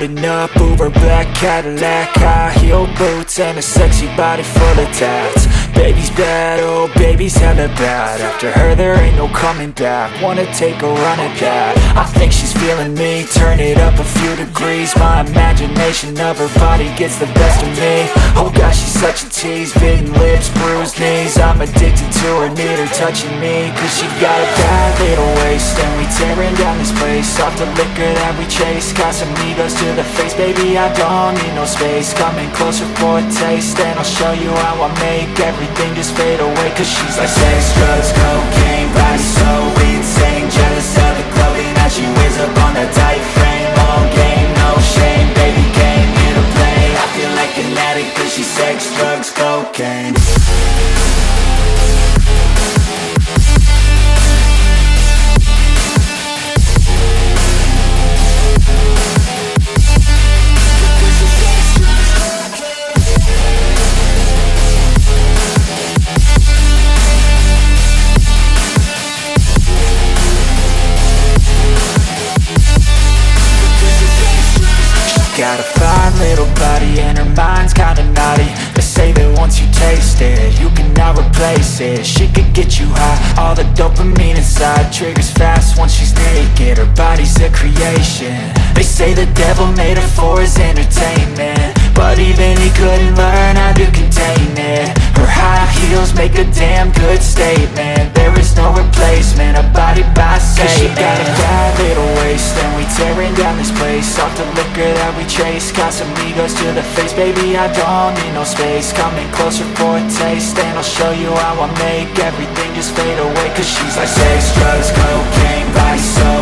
Driving up Uber black Cadillac, high heel boots and a sexy body full of tats. Baby's bad, oh baby's hella bad. After her there ain't no coming back. Wanna take a run at that. I think she's feeling me, turn it up a few degrees. My imagination of her body gets the best of me. Oh gosh, she's such a tease, bitten lips, bruised knees. I'm addicted to her, need her touching me. Cause she got a bad little waist, and we tearing down this place. Off the liquor that we chase, got some egos to the face. Baby, I don't need no space. Coming closer for a taste, and I'll show you how I make everything just fade away. Cause she's like sex, drugs, cocaine, body so insane. Jealous of the clothing that she wears up on that tight frame. All game, no shame, baby came here to play. I feel like an addict cause she's sex, drugs, cocaine. Got a fine little body and her mind's kinda naughty. They say that once you taste it, you cannot replace it. She could get you high, all the dopamine inside triggers fast once she's naked. Her body's a creation. They say the devil made her for his entertainment, but even he couldn't learn how to contain it. Her high heels make a damn good statement. There is no replacement, a body by Satan. Cause she got a bad little waist, and we tearing down this place. Off the liquor that we chase, got some egos to the face. Baby, I don't need no space. Coming closer for a taste, and I'll show you how I make everything just fade away. Cause she's like sex, drugs, cocaine, body so